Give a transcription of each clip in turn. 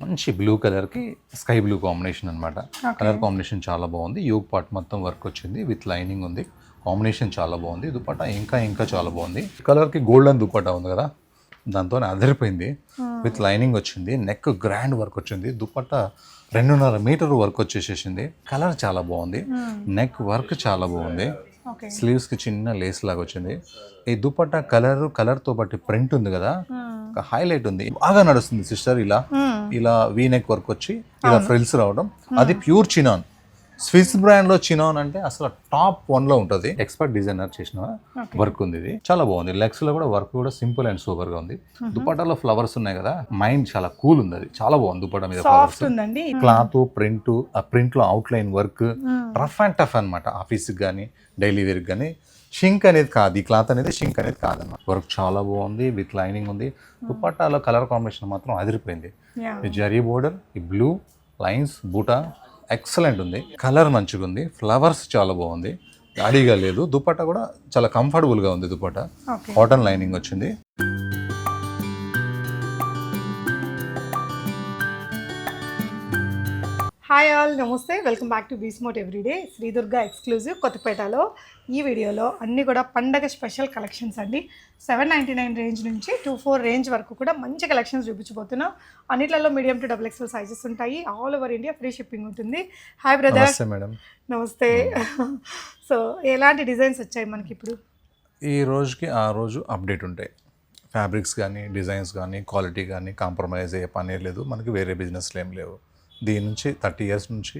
మంచి బ్లూ కలర్కి sky blue combination అనమాట. కలర్ కాంబినేషన్ చాలా బాగుంది. యోగ్ పార్ట్ మొత్తం వర్క్ వచ్చింది, విత్ లైనింగ్ ఉంది. కాంబినేషన్ చాలా బాగుంది. దుపట్టా ఇంకా చాలా బాగుంది. కలర్కి గోల్డెన్ దుపట్టా ఉంది కదా, దాంతో అదిరిపోయింది. విత్ లైనింగ్ వచ్చింది, నెక్ గ్రాండ్ వర్క్ వచ్చింది. దుపట్టా 2.5 మీటర్ వర్క్ వచ్చేసేసింది. కలర్ చాలా బాగుంది, నెక్ వర్క్ చాలా బాగుంది. స్లీవ్స్కి చిన్న లేస్ లాగా వచ్చింది. ఈ దుపట్టా కలర్తో పాటు ప్రింట్ ఉంది కదా, హైలైట్ ఉంది, బాగా నడుస్తుంది సిస్టర్. ఇలా వీ నెక్ వర్క్ వచ్చి ఇలా ఫ్రిల్స్ రావడం, అది ప్యూర్ చినాన్. స్విస్ బ్రాండ్ లో చినాన్ అంటే అసలు టాప్ 1 లో ఉంటుంది. ఎక్స్పర్ట్ డిజైనర్ చేసిన వర్క్ ఉంది. ఇది చాలా బాగుంది. లెగ్స్ లో కూడా వర్క్ కూడా సింపుల్ అండ్ సూపర్ గా ఉంది. దుపట్టాలో ఫ్లవర్స్ ఉన్నాయి కదా, మైండ్ చాలా కూల్ ఉంది. అది చాలా బాగుంది. దుపట్టా మీద ఫ్లవర్స్, క్లాత్, ప్రింట్, ఆ ప్రింట్ లో out line work, rough and tough అనమాట. ఆఫీస్ కానీ డైలీ వేర్ కానీ షింక్ అనేది కాదు, ఈ క్లాత్ అనేది షింక్ అనేది కాదన్నమాట. వర్క్ చాలా బాగుంది, విత్ లైనింగ్ ఉంది. దుపట్టాలో కలర్ కాంబినేషన్ మాత్రం అదిరిపోయింది. ఈ జరీ బోర్డర్, ఈ బ్లూ లైన్స్, బూటా ఎక్సలెంట్ ఉంది. కలర్ మంచిగా ఉంది, ఫ్లవర్స్ చాలా బాగుంది, గాడిగా లేదు. దుపట్టా కూడా చాలా కంఫర్టబుల్గా ఉంది. దుపట్టా కాటన్ లైనింగ్ వచ్చింది. Hi all, namaste, welcome back to బీస్మోట్ ఎవ్రీడే. శ్రీ దుర్గా ఎక్స్క్లూజివ్ కొత్తపేటలో ఈ వీడియోలో అన్నీ కూడా పండగ స్పెషల్ కలెక్షన్స్ అండి. 799 రేంజ్ నుంచి 24 రేంజ్ వరకు కూడా మంచి కలెక్షన్స్ చూపించబోతున్నాం. అన్నిట్లలో మీడియం టు XXL సైజెస్ ఉంటాయి. All over India free shipping ఉంటుంది. Hi brother. మేడం నమస్తే. సో ఎలాంటి డిజైన్స్ వచ్చాయి మనకి ఇప్పుడు? ఈ రోజుకి ఆ రోజు అప్డేట్ ఉంటాయి. ఫ్యాబ్రిక్స్ కానీ డిజైన్స్ కానీ క్వాలిటీ కానీ కాంప్రమైజ్ అయ్యే పని లేదు. మనకి వేరే బిజినెస్లు ఏం లేవు. దీని నుంచి 30 ఇయర్స్ నుంచి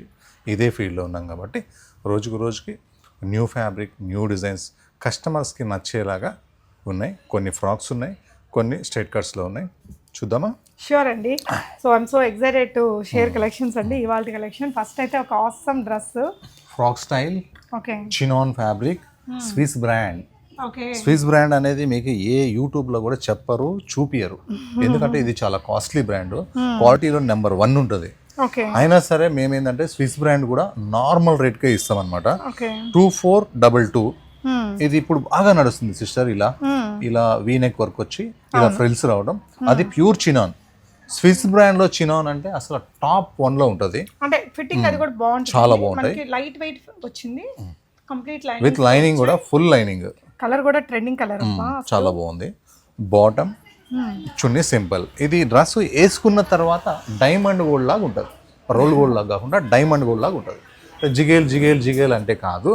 ఇదే ఫీల్డ్లో ఉన్నాం కాబట్టి రోజుకి న్యూ ఫ్యాబ్రిక్, న్యూ డిజైన్స్ కస్టమర్స్కి నచ్చేలాగా ఉన్నాయి. కొన్ని ఫ్రాక్స్ ఉన్నాయి, కొన్ని స్ట్రైట్ కట్స్లో ఉన్నాయి. చూద్దామా? షూర్ అండి. So I'm so excited to share collections అండి. ఇవాళ కలెక్షన్ ఫస్ట్ అయితే ఒక awesome dress, frock style, okay, chinon fabric, Swiss brand. Swiss brand అనేది మీకు ఏ యూట్యూబ్లో కూడా చెప్పరు, చూపియరు. ఎందుకంటే ఇది చాలా కాస్ట్లీ బ్రాండ్, క్వాలిటీలో నెంబర్ 1 ఉంటుంది. అయినా సరే మేమేంటంటే స్విస్ బ్రాండ్ కూడా నార్మల్ రేట్కే ఇస్తాం అనమాట. 2422. ఇది ఇప్పుడు బాగా నడుస్తుంది సిస్టర్. ఇలా వీ నెక్ వర్క్ వచ్చి ఇలా ఫ్రిల్స్ రావడం, అది ప్యూర్ చినాన్. స్విస్ బ్రాండ్ లో చినాన్ అంటే అసలు టాప్ 1 లో ఉంటుంది. అంటే ఫిట్టింగ్ అది కూడా బాగుంటుంది, చాలా బాగుంటాయి. లైట్ వెయిట్ వచ్చింది, కంప్లీట్ లైనింగ్ విత్ లైనింగ్ కూడా ఫుల్ లైనింగ్. కలర్ కూడా ట్రెండింగ్ కలర్, చాలా బాగుంది. బాటమ్, చున్నీ సింపుల్. ఇది డ్రెస్ వేసుకున్న తర్వాత డైమండ్ గోల్డ్ లాగా ఉంటుంది. రోల్ గోల్డ్ లాగా కాకుండా డైమండ్ గోల్డ్ లాగా ఉంటుంది. జిగేల్ అంటే కాదు,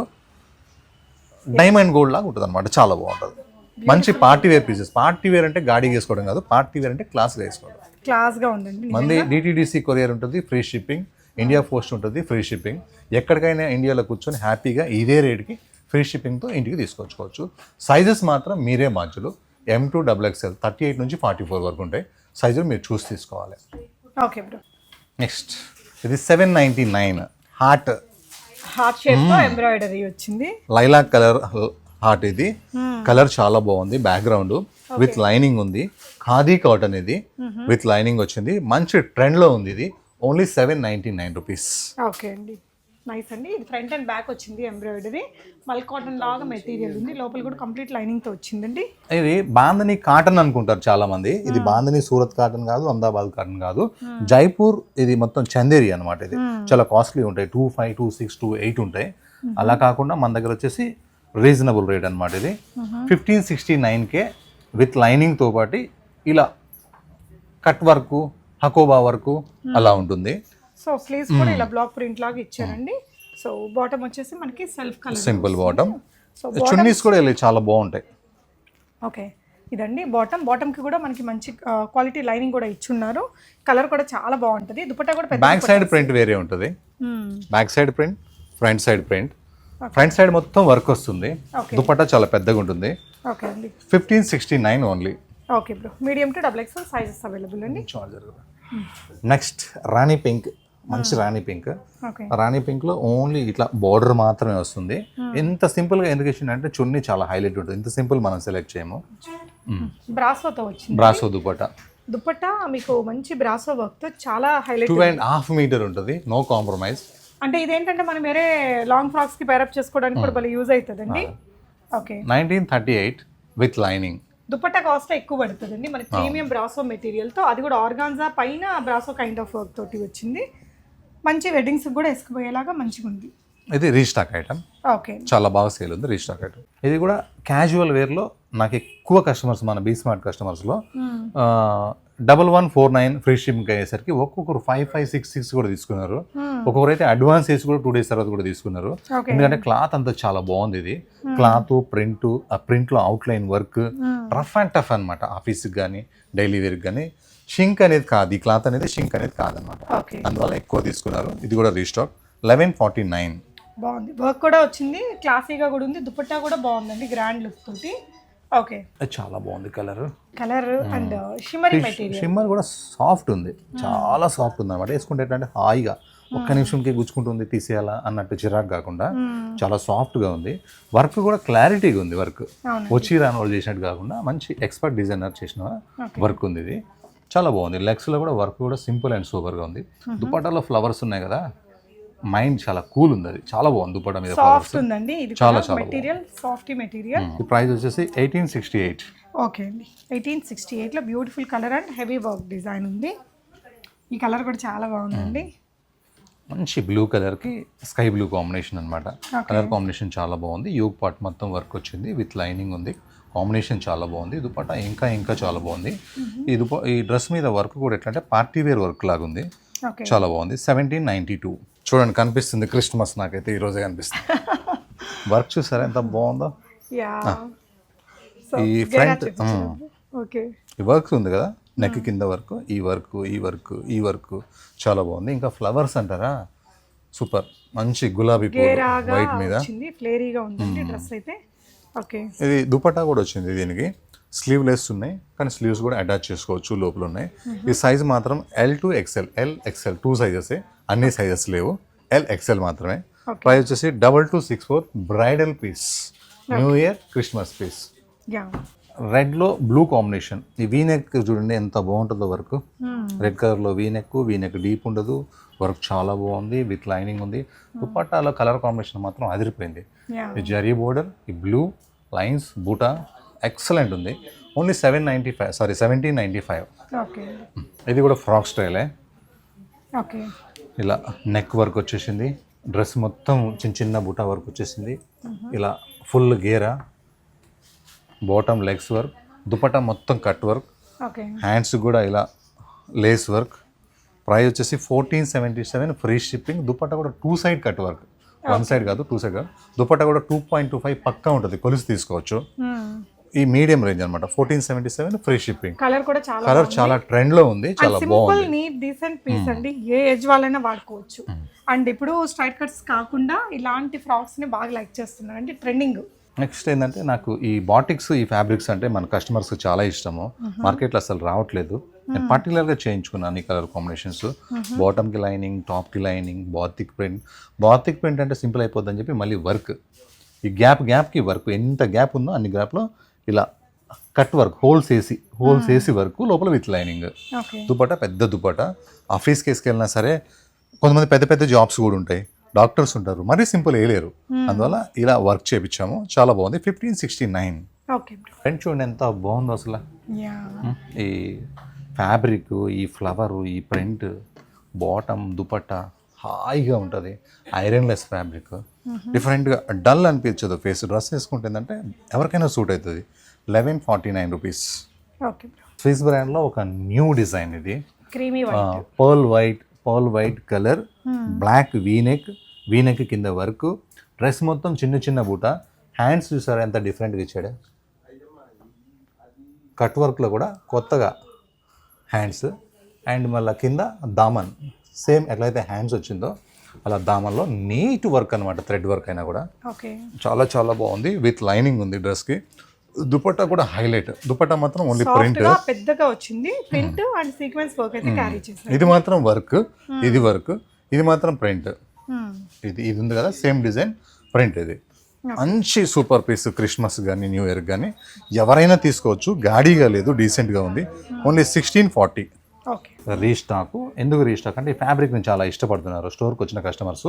డైమండ్ గోల్డ్ లాగా ఉంటుంది అనమాట. చాలా బాగుంటుంది. మంచి party wear pieces. Party wear అంటే గాడికి వేసుకోవడం కాదు, పార్టీ వేర్ అంటే క్లాస్గా వేసుకోవడం. క్లాస్గా ఉందండి. మంది DTDC కొరియర్ ఉంటుంది, ఫ్రీ షిప్పింగ్. ఇండియా పోస్ట్ ఉంటుంది, ఫ్రీ షిప్పింగ్. ఎక్కడికైనా ఇండియాలో కూర్చొని హ్యాపీగా ఇదే రేట్కి ఫ్రీ షిప్పింగ్తో ఇంటికి తీసుకొచ్చుకోవచ్చు. సైజెస్ మాత్రం మీరే బాధ్యులు. M to XXL 38 నుంచి 44 వరకు ఉంటాయి. సైజులు మీరు చూసి తీసుకోవాలి. Okay bro. నెక్స్ట్ ఇది 799 హార్ట్ షేప్ తో ఎంబ్రాయిడరీ వచ్చింది. Lilac colour heart. ఇది కలర్ చాలా బాగుంది. బ్యాక్గ్రౌండ్ విత్ లైనింగ్ ఉంది. ఖాదీ కాటన్ ఇది, విత్ లైనింగ్ వచ్చింది. మంచి ట్రెండ్ లో ఉంది. ఇది ఓన్లీ 799 రూపీస్. ఓకే అండి, నైస్ అండి. ఇది ఫ్రంట్ అండ్ బ్యాక్ వచ్చింది ఎంబ్రాయిడరీ. మల్ కాటన్ లాగా మెటీరియల్ ఉంది. లోపల కూడా కంప్లీట్ లైనింగ్ తో వచ్చిందండి. ఇది బాందని కాటన్ అనుకుంటారు చాలా మంది. ఇది బాందని సూరత్ కాటన్ కాదు, అహ్మదాబాద్ కాటన్ కాదు, జైపూర్. ఇది మొత్తం చందేరి అనమాట. ఇది చాలా కాస్ట్లీ ఉంటాయి. 2500, 2600, 2800 ఉంటాయి. అలా కాకుండా మన దగ్గర వచ్చేసి రీజనబుల్ రేట్ అనమాట. ఇది 1569K విత్ లైనింగ్ తో పాటు ఇలా కట్ వర్క్, హకోబా వర్క్ అలా ఉంటుంది. సో స్లీవ్స్ కూడా ఇలా బ్లాక్ ప్రింట్ లాగా ఇచ్చారండి. సో బాటమ్ వచ్చేసి మనకి self colour, simple bottom. So chunnis కూడా చాలా బాగుంటాయి. ఓకే, ఇదండి బాటమ్ కి కూడా మనకి మంచి క్వాలిటీ లైనింగ్ కూడా ఇచ్చున్నారు. కలర్ కూడా చాలా బాగుంటది. దుపట్టా కూడా బ్యాక్ సైడ్ ప్రింట్ వేరే ఉంటుంది. Back side print, front side print. Front side మొత్తం వర్క్ వస్తుంది. దుపట్టా చాలా పెద్దగా ఉంటుంది. ఓకే అండి, 1569 only. Okay bro. Medium to XXL sizes available అండి. నెక్స్ట్ రాణి పింక్. మంచి రాణి పింక్. రాణి పింక్ లో ఓన్లీ ఇట్లా బార్డర్ మాత్రమే వస్తుంది. ఎంత సింపుల్ గా ఎందుకు ఇచ్చింది అంటే చున్నీ చాలా హైలైట్ ఉంటుంది. ఇంత సింపుల్ మనం సెలెక్ట్ చేయము. బ్రాసోతో వచ్చింది. బ్రాసో దుపట్టా మీకు మంచి బ్రాసో వర్క్ తో చాలా హైలైట్. 2.5 మీటర్ ఉంటుంది, నో కాంప్రమైజ్. అంటే ఇదేంటంటే మనం వేరే లాంగ్ ఫ్రాక్స్ కి పేరప్ చేసుకోవడానికి కూడా భలే యూజ్ అవుతుందండి. Okay, 1938 with lining. Dupatta cost ఎక్కువ పడుతుందండి మనకి ప్రీమియం బ్రాసో మెటీరియల్తో, అది కూడా ఆర్గాన్జా పైన బ్రాసో కైండ్ ఆఫ్ వర్క్ తోటి వచ్చింది. మంచి వెడ్డింగ్స్ కూడా వేసుకుపోయేలాగా మంచిగా ఉంది. ఇది రీస్టాక్ ఐటమ్, ఓకే, చాలా బాగా సేల్ ఉంది రీస్టాక్ ఐటమ్. ఇది కూడా క్యాజువల్ వేర్లో నాకు ఎక్కువ కస్టమర్స్, మన బీ స్మార్ట్ కస్టమర్స్లో 1149 ఫ్రీ షిప్పింగ్ అయ్యేసరికి ఒక్కొక్కరు 5566 కూడా తీసుకున్నారు. ఒక్కొక్కరు అయితే అడ్వాన్స్ వేసి కూడా 2 days తర్వాత కూడా తీసుకున్నారు. ఎందుకంటే క్లాత్ అంతా చాలా బాగుంది. ఇది క్లాత్ ప్రింట్, ఆ ప్రింట్లో outline work rough and tough అనమాట. ఆఫీస్కి కానీ డైలీ వేర్కి కానీ షింక్ అనేది కాదు, ఈ క్లాత్ అనేది షింక్ అనేది కాదనమాట. అందువల్ల ఎక్కువ తీసుకున్నారు. ఇది కూడా రీస్టాక్ 1149. బాగుంది, వర్క్ కూడా వచ్చింది, క్లాసీగా కూడా ఉంది. దుపట్టా కూడా బాగుందండి, గ్రాండ్ లుక్ తోటి. ఓకే, చాలా బాగుంది colour and shimmery material. Shimmer కూడా సాఫ్ట్ ఉంది, చాలా సాఫ్ట్ ఉంది అనమాట. వేసుకుంటే ఏంటంటే హాయిగా ఒక్క నిమిషంకి గుచ్చుకుంటుంది, తీసేయాలా అన్నట్టు చిరాకు కాకుండా చాలా సాఫ్ట్గా ఉంది. వర్క్ కూడా క్లారిటీగా ఉంది. వర్క్ వచ్చి రాని వాళ్ళు చేసినట్టు కాకుండా మంచి ఎక్స్పర్ట్ డిజైనర్ చేసిన వర్క్ ఉంది. ఇది చాలా బాగుంది. లెగ్స్లో కూడా వర్క్ కూడా సింపుల్ అండ్ సూపర్గా ఉంది. దుపట్టాలో ఫ్లవర్స్ ఉన్నాయి కదా, మైండ్ చాలా కూల్ ఉంది. అది చాలా బాగుంది. దుపట్టా మీద సాఫ్ట్ ఉందండి, ఇది చాలా మెటీరియల్ సాఫ్ట్ మెటీరియల్. ఈ ప్రైస్ వచ్చేసి 1868. ఓకే అండి, 1868లో beautiful colour and heavy work design ఉంది. ఈ కలర్ కూడా చాలా బాగుందండి. మంచి బ్లూ కలర్కి స్కై బ్లూ కాంబినేషన్ అనమాట. కలర్ కాంబినేషన్ చాలా బాగుంది. యోగ్ పార్ట్ మొత్తం వర్క్ వచ్చింది, విత్ లైనింగ్ ఉంది. కాంబినేషన్ చాలా బాగుంది. దుపట్టా ఇంకా చాలా బాగుంది. ఈ డ్రెస్ మీద వర్క్ కూడా ఎట్లా అంటే పార్టీ వేర్ వర్క్ లాగా ఉంది, చాలా బాగుంది. 1792. చూడండి, కనిపిస్తుంది క్రిస్మస్. నాకైతే ఈరోజే కనిపిస్తుంది. వర్క్ చూసారా ఎంత బాగుందో. ఈ ఫ్రంట్ ఈ వర్క్ ఉంది కదా, నెక్ కింద వర్క్, ఈ వర్క్ చాలా బాగుంది. ఇంకా ఫ్లవర్స్ అంటారా, సూపర్. మంచి గులాబీ వైట్ మీద ఫ్లేరీగా ఉందండి డ్రెస్ అయితే. ఓకే, ఇది దుపట్టా కూడా వచ్చింది. దీనికి స్లీవ్లెస్ ఉన్నాయి, కానీ స్లీవ్స్ కూడా అటాచ్ చేసుకోవచ్చు, లోపల ఉన్నాయి. ఈ సైజ్ మాత్రం L to XL, LXL 2 sizes, అన్ని సైజెస్ లేవు, LXL మాత్రమే. ప్రైస్ వచ్చేసి 2264. Bridal piece, new year Christmas piece. రెడ్లో బ్లూ కాంబినేషన్. ఈ వీనెక్ చూడండి ఎంత బాగుంటుందో వర్క్. రెడ్ కలర్లో వీనెక్ డీప్ ఉండదు, వర్క్ చాలా బాగుంది, విత్ లైనింగ్ ఉంది. దుపట్టాలో కలర్ కాంబినేషన్ మాత్రం అదిరిపోయింది. ఈ జరీ బోర్డర్, ఈ బ్లూ లైన్స్, బూటా ఎక్సలెంట్ ఉంది. ఓన్లీ 1795. ఇది కూడా ఫ్రాక్ స్టైలే. ఇలా నెక్ వర్క్ వచ్చేసింది, డ్రెస్ మొత్తం చిన్న బూటా వర్క్ వచ్చేసింది. ఇలా ఫుల్ గేరా, బాటమ్ లెగ్స్ వర్క్, దుపట్టా మొత్తం కట్ వర్క్, హ్యాండ్స్ కూడా ఇలా లేస్ వర్క్. ప్రైస్ వచ్చేసి 1477 ఫ్రీ షిప్పింగ్. దుపట్టా కూడా 2 side కట్ వర్క్, 1 side కాదు 2 side కాదు. దుపట్టా కూడా 2.25 పక్కా ఉంటుంది, కొలిసి తీసుకోవచ్చు. ఈ మీడియం రేంజ్ అనమాట. 1477 ఫ్రీ షిప్పింగ్. కలర్ చాలా ట్రెండ్ లో ఉంది, చాలా బాగుంది. నీట్ డీసెంట్ పీస్ అండి, ఏ ఏజ్ వాళ్ళైనా వాడుకోవచ్చు. అండ్ ఇప్పుడు స్ట్రైట్ కట్స్ కాకుండా ఇలాంటి ఫ్రాక్స్ ని బాగా లైక్ చేస్తున్నారు, అంటే ట్రెండింగ్. నెక్స్ట్ ఏంటంటే, నాకు ఈ బాటిక్స్, ఈ ఫ్యాబ్రిక్స్ అంటే మన కస్టమర్స్కి చాలా ఇష్టము. మార్కెట్లో అసలు రావట్లేదు. నేను పర్టికులర్గా చేయించుకున్నాను ఈ కలర్ కాంబినేషన్స్. బాటమ్కి లైనింగ్, టాప్కి లైనింగ్, బాతిక్ ప్రింట్ అంటే సింపుల్ అయిపోద్దని చెప్పి మళ్ళీ వర్క్, ఈ గ్యాప్కి వర్క్, ఎంత గ్యాప్ ఉందో అన్ని గ్యాప్లో ఇలా కట్ వర్క్, హోల్స్ వేసి వర్క్, లోపల విత్ లైనింగ్. దుపట్టా పెద్ద దుపట్టా. ఆఫీస్కి వేసుకెళ్ళినా సరే, కొంతమంది పెద్ద జాబ్స్ కూడా ఉంటాయి, డాక్టర్స్ ఉంటారు, మరీ సింపుల్ వేయలేరు. అందువల్ల ఇలా వర్క్ చేయించాము, చాలా బాగుంది. 1569. ఫ్రంట్ చూడండి ఎంత బాగుందో అసలు. ఈ ఫ్యాబ్రిక్, ఈ ఫ్లవరు, ఈ ప్రింట్, బాటమ్, దుపట్టా హాయిగా ఉంటుంది. ఐరన్లెస్ ఫ్యాబ్రిక్, డిఫరెంట్గా డల్ అనిపించదు ఫేస్. డ్రెస్ వేసుకుంటే ఏంటంటే ఎవరికైనా సూట్ అవుతుంది. 1149 రూపీస్. స్విస్ బ్రాండ్లో ఒక న్యూ డిజైన్ ఇది. Pearl white colour, black v neck కింద వర్క్, డ్రెస్ మొత్తం చిన్న బూట. హ్యాండ్స్ చూసారా ఎంత డిఫరెంట్గా ఇచ్చాడు. కట్ వర్క్లో కూడా కొత్తగా హ్యాండ్స్, అండ్ మళ్ళీ కింద దామన్ సేమ్ ఎట్లయితే హ్యాండ్స్ వచ్చిందో అలా దామన్లో నీట్ వర్క్ అనమాట. థ్రెడ్ వర్క్ అయినా కూడా చాలా బాగుంది. విత్ లైనింగ్ ఉంది డ్రెస్కి. దుపట్టా కూడా హైలైట్. దుపట్టా మాత్రం ఓన్లీ ప్రింట్ పెద్దగా వచ్చింది, ప్రింట్ అండ్ సీక్వెన్స్ వర్క్ అయితే క్యారీ చేశారు. ఇది మాత్రం వర్క్, ఇది మాత్రం ప్రింట్. ఇది ఉంది కదా సేమ్ డిజైన్, ప్రింట్. ఇది మంచి సూపర్ పీస్. క్రిస్మస్ కానీ న్యూ ఇయర్ కానీ ఎవరైనా తీసుకోవచ్చు. గాడీగా లేదు, డీసెంట్గా ఉంది. ఓన్లీ 1640. ఓకే. రీస్టాక్. ఎందుకు రీస్టాక్ అంటే ఈ ఫ్యాబ్రిక్ ని చాలా ఇష్టపడుతున్నారు స్టోర్కి వచ్చిన కస్టమర్స్.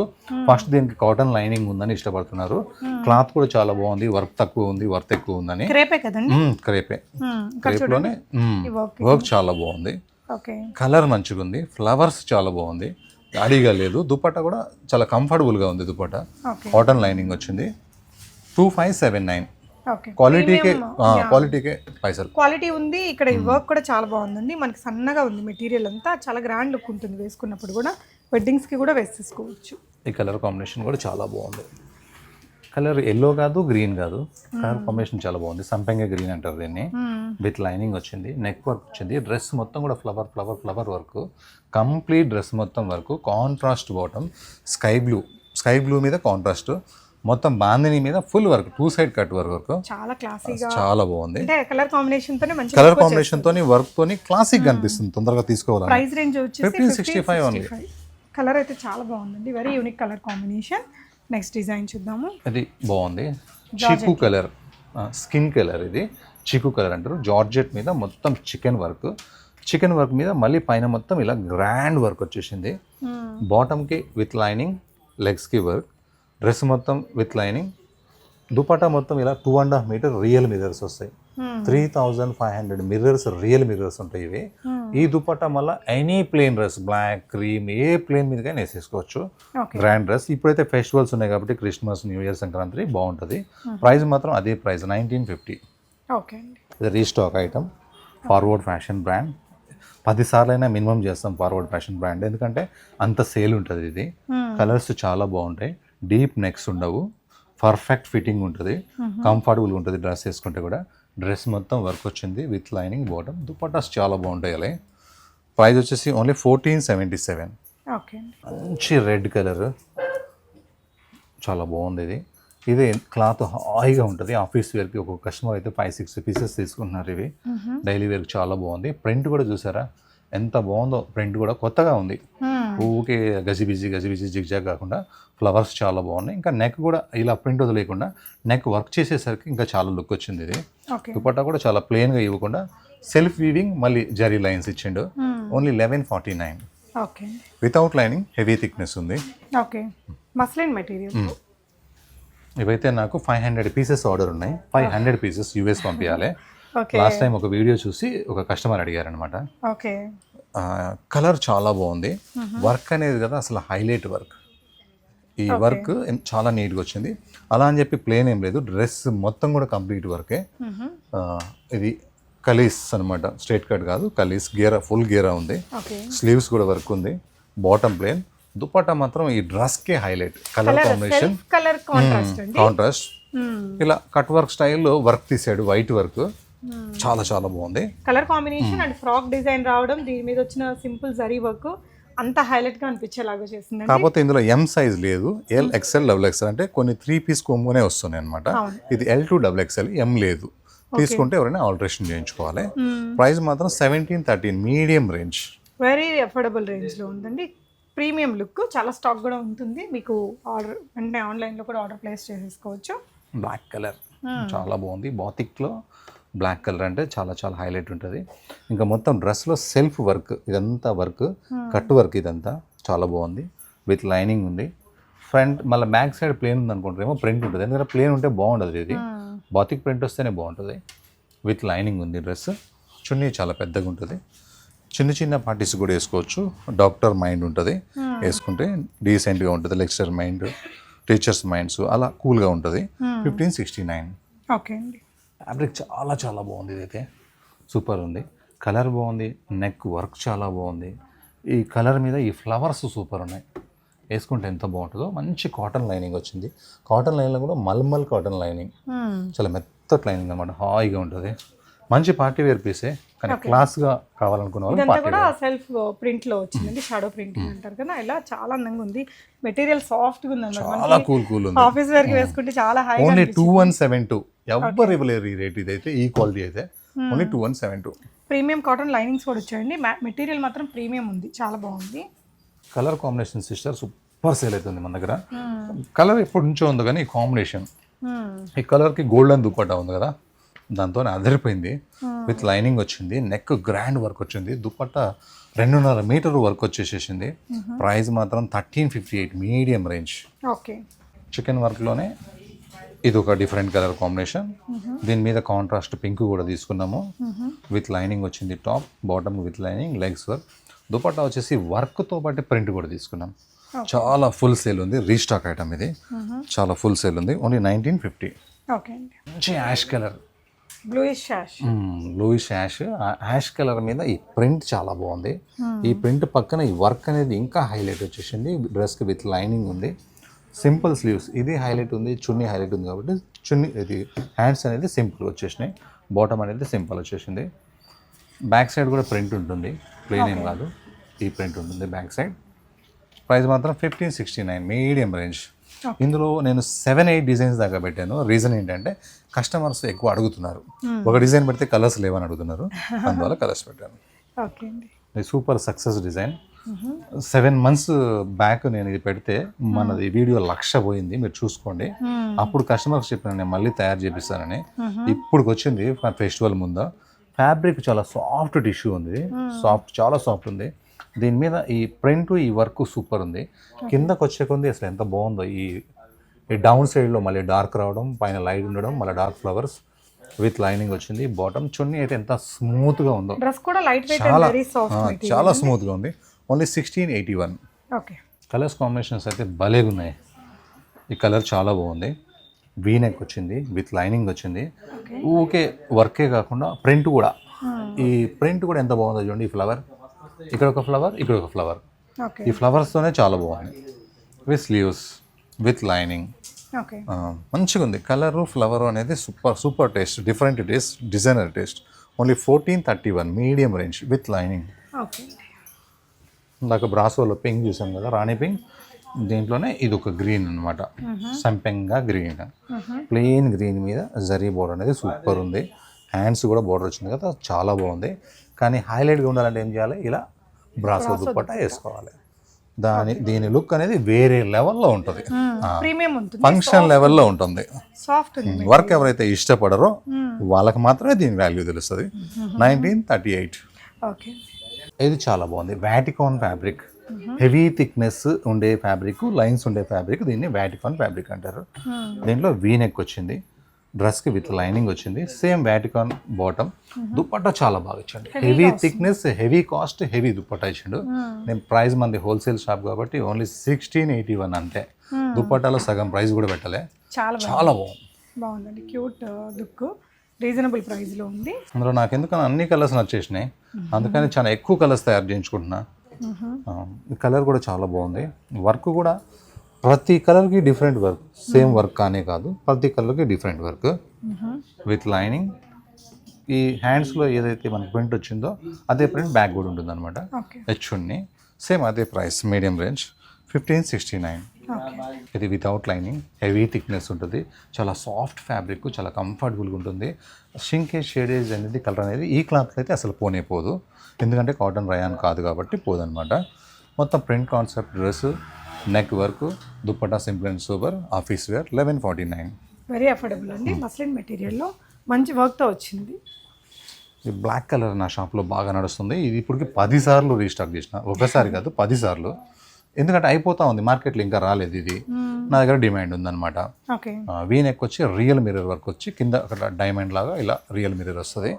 ఫస్ట్ దీనికి కాటన్ లైనింగ్ ఉందని ఇష్టపడుతున్నారు. క్లాత్ కూడా చాలా బాగుంది, వర్క్ తక్కువ ఉంది, వర్క్ ఎక్కువ ఉందని. క్రేపే కదండి? క్రేపే. క్రేప్లోనే వర్క్ చాలా బాగుంది. ఓకే. కలర్ మంచిగా ఉంది, ఫ్లవర్స్ చాలా బాగుంది, గాడిగా లేదు. దుపట్టా కూడా చాలా కంఫర్టబుల్గా ఉంది. దుపట్టా కాటన్ లైనింగ్ వచ్చింది. 2579. క్వాలిటీకే పైసలు. క్వాలిటీ ఉంది. ఇక్కడ ఈ వర్క్ కూడా చాలా బాగుందండి. మనకి సన్నగా ఉంది మెటీరియల్ అంతా, చాలా గ్రాండ్ లుక్ ఉంటుంది వేసుకున్నప్పుడు కూడా. వెడ్డింగ్స్కి కూడా వేసేసుకోవచ్చు. ఈ కలర్ కాంబినేషన్ కూడా చాలా బాగుంది. కలర్ ఎల్లో కాదు, గ్రీన్ కాదు, కలర్ కాంబినేషన్ చాలా బాగుంది. సంపెంగ గ్రీన్ అంటారు దీన్ని. విత్ లైనింగ్ వచ్చింది, నెక్ వర్క్ వచ్చింది. డ్రెస్ మొత్తం కూడా flower flower flower work, complete dress మొత్తం work. Contrast bottom, sky blue మీద కాంట్రాస్ట్, మొత్తం బాందిని మీద full work, 2 side cut work. చాలా క్లాసీగా, చాలా బాగుంది. కలర్ కాంబినేషన్ తోనే మంచి కలర్ కాంబినేషన్ తోని వర్క్ తోని క్లాసిక్ కనిపిస్తుంది. తొందరగా తీసుకోవాలి. ప్రైస్ రేంజ్ వచ్చేసి 1565 ఓన్లీ. కలర్ అయితే చాలా బాగుందండి, very unique colour combination. Next design చూద్దాము. ఇది బాగుంది, చీకు కలర్, స్కిన్ కలర్. ఇది చీకు కలర్ అంటారు. జార్జెట్ మీద మొత్తం చికెన్ వర్క్ మీద మళ్ళీ పైన మొత్తం ఇలా గ్రాండ్ వర్క్ వచ్చేసింది. బాటమ్కి విత్ లైనింగ్, లెగ్స్కి వర్క్, డ్రెస్ మొత్తం విత్ లైనింగ్. దుపట్టా మొత్తం ఇలా 2.5 మీటర్ రియల్ మిర్రర్స్ వస్తాయి. 3500 మిర్రర్స్, రియల్ మిర్రర్స్ ఉంటాయి ఇవి. ఈ దుపట్టా మళ్ళీ any plain dress, black, cream, ఏ ప్లేన్ మీదకైనా వేసేసుకోవచ్చు. Grand dress. ఇప్పుడైతే ఫెస్టివల్స్ ఉన్నాయి కాబట్టి క్రిస్మస్, న్యూ ఇయర్, సంక్రాంతి బాగుంటుంది. ప్రైస్ మాత్రం అదే ప్రైస్, 1950. ఓకే. ఇది restock item, forward fashion brand. 10 సార్లైనా మినిమం చేస్తాం ఫార్వర్డ్ ఫ్యాషన్ బ్రాండ్, ఎందుకంటే అంత సేల్ ఉంటుంది. ఇది కలర్స్ చాలా బాగుంటాయి, డీప్ నెక్స్ ఉండవు, పర్ఫెక్ట్ ఫిట్టింగ్ ఉంటుంది, కంఫర్టబుల్గా ఉంటుంది డ్రెస్ వేసుకుంటే కూడా. డ్రెస్ మొత్తం వర్క్ వచ్చింది విత్ లైనింగ్, బాటమ్. దుపట్టాస్ చాలా బాగుంటాయి. అలా ప్రైస్ వచ్చేసి ఓన్లీ 1477. ఓకే. మంచి రెడ్ కలర్, చాలా బాగుంది. ఇది క్లాత్ హాయిగా ఉంటుంది. ఆఫీస్ వేర్కి ఒక కస్టమర్ అయితే 5-6 పీసెస్ తీసుకుంటున్నారు. ఇవి డైలీ వేర్కి చాలా బాగుంది. ప్రింట్ కూడా చూసారా ఎంత బాగుందో, ప్రింట్ కూడా కొత్తగా ఉంది. ఊకే గజిబిజి జిగ్జాగ్ కాకుండా ఫ్లవర్స్ చాలా బాగున్నాయి. ఇంకా నెక్ కూడా ఇలా ప్రింట్ వదిలేకుండా నెక్ వర్క్ చేసేసరికి ఇంకా చాలా లుక్ వచ్చింది. ఇది దుపట్టా కూడా చాలా ప్లెయిన్గా ఇవ్వకుండా సెల్ఫ్ వీవింగ్, మళ్ళీ జరీ లైన్స్ ఇచ్చిండు. Only 1149. Okay. Without lining, heavy thickness ఉంది. ఓకే. Muslin material. ఇవైతే నాకు 500 పీసెస్ ఆర్డర్ ఉన్నాయి. 500 పీసెస్ యూఎస్ పంపించాలి. లాస్ట్ టైం ఒక వీడియో చూసి ఒక కస్టమర్ అడిగారనమాట. ఓకే. కలర్ చాలా బాగుంది. వర్క్ అనేది కదా అసలు హైలైట్ వర్క్. ఈ వర్క్ చాలా నీట్గా వచ్చింది. అలా అని చెప్పి ప్లేన్ ఏం లేదు, డ్రెస్ మొత్తం కూడా కంప్లీట్ వర్కే. ఇది కలీస్ అనమాట, స్ట్రైట్ కట్ కాదు, కలీస్. గేరా, ఫుల్ గేరా ఉంది. స్లీవ్స్ కూడా వర్క్ ఉంది. Bottom plane. దుపట్టా మాత్రం ఈ డ్రెస్కే highlight. Colour combination, colour contrast. ఇలా కట్ వర్క్ స్టైల్లో వర్క్ తీసాడు, వైట్ వర్క్. చాలా చాలా బాగుంది colour combination. And frock design రావడం, దీని మీద వచ్చిన సింపుల్ జరీ వర్క్ అంత హైలైట్ గా అనిపించేలాగా చేసింది. కాకపోతే ఇందులో ఎం సైజ్ లేదు, ఎల్, ఎక్స్ఎల్, డబుల్ ఎక్స్ఎల్ అంటే కొన్ని 3 పీస్ కొమ్మునే వస్తున్నాయి అనమాట. ఇది L to XXL, ఎం లేదు. తీసుకుంటే ఎవరైనా ఆల్టరేషన్ చేయించుకోవాలి. ప్రైస్ మాత్రం 1713, medium range, very affordable range లో ఉందండి. ప్రీమియం లుక్, చాలా స్టాక్ కూడా ఉంటుంది. మీకు ఆర్డర్ అంటే ఆన్లైన్లో కూడా ఆర్డర్ ప్లేస్ చేసేసుకోవచ్చు. బ్లాక్ కలర్ చాలా బాగుంది. బాతిక్లో బ్లాక్ కలర్ అంటే చాలా చాలా హైలైట్ ఉంటుంది. ఇంకా మొత్తం డ్రెస్లో సెల్ఫ్ వర్క్, ఇదంతా వర్క్, కట్ వర్క్, ఇదంతా చాలా బాగుంది. విత్ లైనింగ్ ఉంది. ఫ్రంట్ మళ్ళీ బ్యాక్ సైడ్ ప్లేన్ ఉంది అనుకుంటారేమో, ప్రింట్ ఉంటుంది. ఎందుకంటే ప్లేన్ ఉంటే బాగుంటుంది. ఇది బాతిక్ ప్రింట్ వస్తేనే బాగుంటుంది. విత్ లైనింగ్ ఉంది డ్రెస్. చున్నీ చాలా పెద్దగా ఉంటుంది. చిన్న చిన్న పార్టీస్ కూడా వేసుకోవచ్చు. డాక్టర్ మైండ్ ఉంటుంది, వేసుకుంటే డీసెంట్గా ఉంటుంది. లెక్చరర్ మైండ్, టీచర్స్ మైండ్స్ అలా కూల్గా ఉంటుంది. 1569. ఓకే అండి. ఫ్యాబ్రిక్ చాలా చాలా బాగుంది. ఇదైతే సూపర్ ఉంది. కలర్ బాగుంది. నెక్ వర్క్ చాలా బాగుంది. ఈ కలర్ మీద ఈ ఫ్లవర్స్ సూపర్ ఉన్నాయి. వేసుకుంటే ఎంత బాగుంటుందో. మంచి కాటన్ లైనింగ్ వచ్చింది. కాటన్ లైన్లో కూడా మల్మల్ కాటన్ లైనింగ్, చాలా మెత్తటి లైనింగ్ అనమాట. హాయిగా ఉంటుంది. మంచి పార్టీ వేర్ పీసే, కానీ క్లాస్గా కావాలనుకున్న వాళ్ళు ఇదంతా కూడా సెల్ఫ్ ప్రింట్ లో వచ్చిందండి. షాడో ప్రింటింగ్ అంటారు కదా, ఇలా చాలా అందంగా ఉంది. మెటీరియల్ సాఫ్ట్ గా ఉంది, చాలా కూల్ ఉంది. ఆఫీస్ వేర్ కి వేసుకుంటే చాలా హై. ఓన్లీ 2172. ఎవ్వరు ఇవ్వలేరు ఈ రేట్. ఇదైతే ఈ క్వాలిటీ అయితే ఓన్లీ 2172. ప్రీమియం కాటన్ లైనింగ్స్ కూడా వచ్చాయండి. మెటీరియల్ మాత్రం ప్రీమియం ఉంది, చాలా బాగుంది. Colour combination sister super sale అవుతుంది మన దగ్గర. కలర్ ఎప్పటి నుంచో ఉంది, కానీ ఈ కాంబినేషన్, ఈ కలర్కి గోల్డెన్ దుపట్టా ఉంది కదా, దాంతో అదిరిపోయింది. విత్ లైనింగ్ వచ్చింది, నెక్ గ్రాండ్ వర్క్ వచ్చింది, దుపట్టా 2.5 మీటర్ వర్క్ వచ్చేసేసింది. ప్రైస్ మాత్రం 1358 మీడియం రేంజ్. ఓకే. చికెన్ వర్క్లోనే ఇది ఒక డిఫరెంట్ కలర్ కాంబినేషన్. దీని మీద కాంట్రాస్ట్ పింక్ కూడా తీసుకున్నాము. విత్ లైనింగ్ వచ్చింది, top bottom with lining, legs work. Dupatta వచ్చేసి వర్క్తో పాటు ప్రింట్ కూడా తీసుకున్నాం. చాలా ఫుల్ సేల్ ఉంది, రీస్టాక్ ఐటమ్ ఇది. చాలా ఫుల్ సేల్ ఉంది, ఓన్లీ 1950. ఓకే అండి. మంచి ash colour, bluish ash. Bluish ash. Ash colour మీద ఈ ప్రింట్ చాలా బాగుంది. ఈ ప్రింట్ పక్కన ఈ వర్క్ అనేది ఇంకా హైలైట్ వచ్చేసింది. డ్రెస్కి విత్ లైనింగ్ ఉంది, సింపుల్ స్లీవ్స్. ఇది హైలైట్ ఉంది, చున్నీ హైలైట్ ఉంది కాబట్టి చున్నీ ఇది హ్యాండ్స్ అనేది సింపుల్ వచ్చేసినాయి, బాటమ్ అనేది సింపుల్ వచ్చేసింది. బ్యాక్ సైడ్ కూడా ప్రింట్ ఉంటుంది, ప్లెయిన్ ఏం కాదు, ఈ ప్రింట్ ఉంటుంది బ్యాక్ సైడ్. ప్రైస్ మాత్రం 1569 మీడియం రేంజ్. ఇందులో నేను 7-8 డిజైన్స్ దాకా పెట్టాను. రీజన్ ఏంటంటే కస్టమర్స్ ఎక్కువ అడుగుతున్నారు, ఒక డిజైన్ పెడితే కలర్స్ లేవని అడుగుతున్నారు, అందువల్ల కలర్స్ పెట్టాను. ఓకే అండి. ఇది super success design. 7 months back నేను ఇది పెడితే మనది వీడియో 1,00,000 పోయింది, మీరు చూసుకోండి. అప్పుడు కస్టమర్స్ చెప్పాను నేను మళ్ళీ తయారు చేపిస్తానని. ఇప్పుడు వచ్చింది ఫెస్టివల్ ముందు. ఫ్యాబ్రిక్ చాలా సాఫ్ట్ టిష్యూ ఉంది, సాఫ్ట్, చాలా సాఫ్ట్ ఉంది. దీని మీద ఈ ప్రింట్, ఈ వర్క్ సూపర్ ఉంది. కిందకు వచ్చే కొంది అసలు ఎంత బాగుందో. ఈ డౌన్ సైడ్లో మళ్ళీ డార్క్ రావడం, పైన లైట్ ఉండడం, మళ్ళీ డార్క్ ఫ్లవర్స్ విత్ లైనింగ్ వచ్చింది. బాటమ్ చున్నీ అయితే ఎంత స్మూత్గా ఉందో, డ్రెస్ కూడా light weight and very soft, చాలా స్మూత్గా ఉంది. ఓన్లీ 1681. ఓకే. కలర్స్ కాంబినేషన్స్ అయితే భలేగా ఉన్నాయి. ఈ కలర్ చాలా బాగుంది. వీ నెక్ వచ్చింది, విత్ లైనింగ్ వచ్చింది. ఊకే వర్కే కాకుండా ప్రింట్ కూడా, ఈ ప్రింట్ కూడా ఎంత బాగుందో చూడండి. ఈ ఫ్లవర్, ఇక్కడ ఒక ఫ్లవర్, ఇక్కడ ఒక ఫ్లవర్, ఈ ఫ్లవర్స్తోనే చాలా బాగుంది. With sleeves with lining, okay, మంచిగా ఉంది. కలరు ఫ్లవర్ అనేది super super taste, different taste, designer taste. Only 1431 medium range with lining. Okay. ఇందాక బ్రాసోలో పింక్ చూసాం కదా, రాణి పింక్. దీంట్లోనే ఇది ఒక గ్రీన్ అనమాట, సంపెంగా గ్రీన్, ప్లెయిన్ గ్రీన్ మీద జరీ బోర్డర్ అనేది సూపర్ ఉంది. హ్యాండ్స్ కూడా బోర్డర్ వచ్చింది కదా, చాలా బాగుంది. కానీ హైలైట్గా ఉండాలంటే ఏం చేయాలి, ఇలా బ్రాసో దుపట్టా వేసుకోవాలి. దీని లుక్ అనేది వేరే లెవెల్లో ఉంటుంది, ప్రీమియం ఉంటుంది, ఫంక్షన్ లెవెల్లో ఉంటుంది. సాఫ్ట్ ఉంది. వర్క్ ఎవరైతే ఇష్టపడరో వాళ్ళకి మాత్రమే దీని వాల్యూ తెలుస్తుంది. 1938. ఓకే. ఇది చాలా బాగుంది. వాటికాన్ ఫ్యాబ్రిక్, హెవీ థిక్నెస్ ఉండే ఫ్యాబ్రిక్, లైన్స్ ఉండే ఫ్యాబ్రిక్, దీన్ని వాటికాన్ ఫ్యాబ్రిక్ అంటారు. దీంట్లో వీ నెక్ వచ్చింది, డ్రెస్కి విత్ లైనింగ్ వచ్చింది, సేమ్ వాటికాన్ బాటమ్. దుపట్టా చాలా బాగా ఇచ్చాడు, heavy thickness, heavy cost, heavy dupatta ఇచ్చాడు. నేను ప్రైస్ మంది హోల్సేల్ షాప్ కాబట్టి ఓన్లీ 1681 అంతే. దుపట్టాలో సగం ప్రైస్ కూడా పెట్టలే, చాలా బాగుందండి. క్యూట్ లుక్, రీజనబుల్ ప్రైస్లో ఉంది. అందులో నాకు ఎందుకని అన్ని కలర్స్ నచ్చేసినాయి, అందుకని చాలా ఎక్కువ కలర్స్ తయారు చేయించుకుంటున్నా. ఈ కలర్ కూడా చాలా బాగుంది. వర్క్ కూడా ప్రతి కలర్కి డిఫరెంట్ వర్క్, సేమ్ వర్క్ కానే కాదు, ప్రతి కలర్కి డిఫరెంట్ వర్క్ విత్ లైనింగ్. ఈ హ్యాండ్స్లో ఏదైతే మనకి ప్రింట్ వచ్చిందో అదే ప్రింట్ బ్యాక్ కూడా ఉంటుంది అనమాట. హెచ్చున్ని సేమ్ అదే ప్రైస్, మీడియం రేంజ్ 1569. ఇది వితౌట్ లైనింగ్, హెవీ థిక్నెస్ ఉంటుంది, చాలా సాఫ్ట్ ఫ్యాబ్రిక్, చాలా కంఫర్టబుల్గా ఉంటుంది. షింకేజ్ షేడేజ్ అనేది కలర్ అనేది ఈ క్లాత్లో అయితే అసలు పోనే పోదు, ఎందుకంటే కాటన్ రయాన్ కాదు కాబట్టి పోదనమాట. మొత్తం print concept dress, neck work, dupatta simple and super, office wear 1149. Very affordable అండి. మస్లిన్ మెటీరియల్లో మంచి వర్క్తో వచ్చింది. ఈ బ్లాక్ కలర్ నా షాప్లో బాగా నడుస్తుంది. ఇది ఇప్పటికి 10 సార్లు రీస్టాక్ చేసిన, ఒకసారి కాదు 10 సార్లు. ఎందుకంటే అయిపోతా ఉంది, మార్కెట్లో ఇంకా రాలేదు. ఇది నా దగ్గర డిమాండ్ ఉందన్నమాట. వీ నెక్ వచ్చి రియల్ మిర్రర్ వర్క్ వచ్చి కింద అక్కడ డైమండ్ లాగా ఇలా రియల్ మిర్రర్ వస్తుంది.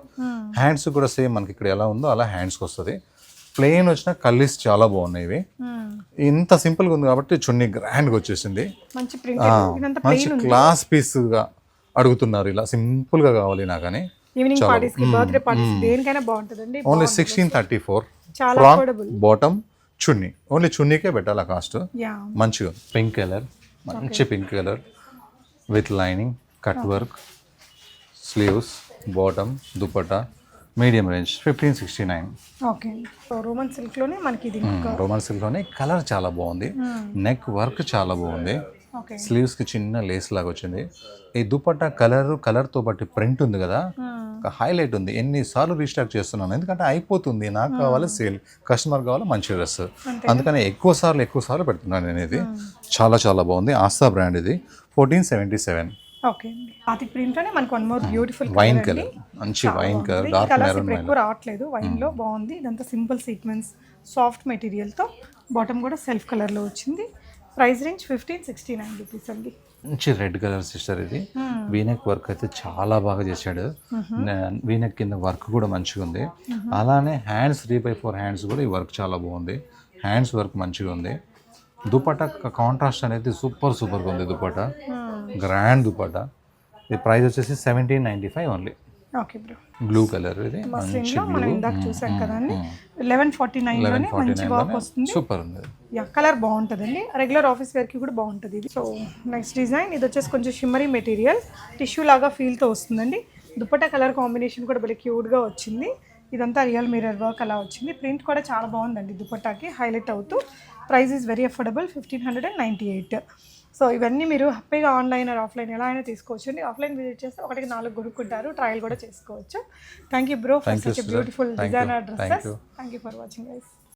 హ్యాండ్స్ కూడా సేమ్ మనకి ఇక్కడ ఎలా ఉందో అలా హ్యాండ్స్కి వస్తుంది. ప్లెయిన్ వచ్చిన కల్లీస్ చాలా బాగున్నాయి. ఇవి ఇంత సింపుల్గా ఉంది కాబట్టి చున్నీ గ్రాండ్గా వచ్చేసింది. మంచి క్లాస్ పీస్గా అడుగుతున్నారు, ఇలా సింపుల్గా కావాలి నాకని. Only 1634. Frock bottom chunni, only చున్నీకే పెట్టాలి కాస్ట్. మంచిగా పింక్ కలర్, మంచి pink colour with lining, cut work, sleeves, bottom, dupatta, medium range 1569. Okay. Roman సిల్క్లోనే మనకి ఇది, రోమన్ సిల్క్లోనే కలర్ చాలా బాగుంది, నెక్ వర్క్ చాలా బాగుంది, స్లీవ్స్కి చిన్న లేస్ లాగా వచ్చింది. ఈ దుపట్టా కలర్తో పాటు ప్రింట్ ఉంది కదా, హైలైట్ ఉంది. ఎన్నిసార్లు రీస్టాక్ చేస్తున్నాను, ఎందుకంటే అయిపోతుంది, నాకు కావాలి సేల్, కస్టమర్ కావాలి మంచి డ్రెస్, అందుకని ఎక్కువ సార్లు పెడుతున్నాను నేను. ఇది చాలా చాలా బాగుంది. ఆస్తా బ్రాండ్, ఇది 1477. ఓకే అండి బాతిక్ ప్రింట్లోనే మనకు one more beautiful wine colour, మంచి wine colour, dark colours maroon ఇప్పుడు ఎక్కువ రావట్లేదు వైన్లో బాగుంది. ఇదంతా సింపుల్ సీక్వెన్స్ సాఫ్ట్ మెటీరియల్తో బాటమ్ కూడా సెల్ఫ్ కలర్లో వచ్చింది. ప్రైస్ రేంజ్ 1569 రూపీస్ అండి. మంచి రెడ్ కలర్ సిస్టర్ ఇది. వీనెక్ వర్క్ అయితే చాలా బాగా చేశాడు. వీనెక్ కింద వర్క్ కూడా మంచిగా ఉంది. అలానే హ్యాండ్స్ 3/4 హ్యాండ్స్ కూడా ఈ వర్క్ చాలా బాగుంది. హ్యాండ్స్ వర్క్ మంచిగా ఉంది. దుపట్టా కాంట్రాస్ట్ అనేది సూపర్గా ఉంది. దుపట్టా గ్రాండ్ దుపట్టా. ఇది ప్రైస్ వచ్చేసి 1795 only. Okay bro blue colour ఇది మంచి మనం ఇందాక చూసాం కదండి 1149లోనే మంచి వర్క్ వస్తుంది. సూపర్ ఉంది. యా కలర్ బాగుంటుందండి. రెగ్యులర్ ఆఫీస్ వేర్కి కూడా బాగుంటుంది ఇది. సో నెక్స్ట్ డిజైన్ ఇది వచ్చేసి కొంచెం షిమ్మరీ మెటీరియల్ టిష్యూ లాగా ఫీల్తో వస్తుందండి. దుపట్టా కలర్ కాంబినేషన్ కూడా భలే క్యూట్గా వచ్చింది. ఇదంతా రియల్ మిర్రర్ వర్క్ అలా వచ్చింది. ప్రింట్ కూడా చాలా బాగుందండి దుపట్టాకి హైలైట్ అవుతూ. Price is very affordable 1598. So ఇవన్నీ మీరు హ్యాపీగా ఆన్లైన్ ఆర్ ఆఫ్లైన్ ఎలా అయినా తీసుకోవచ్చు అండి. ఆఫ్లైన్ విజిట్ చేస్తే 1కి 4 కొనుక్కుంటారు. ట్రయల్ కూడా చేసుకోవచ్చు. Thank you bro for such a beautiful designer dresses. Thank you for watching guys.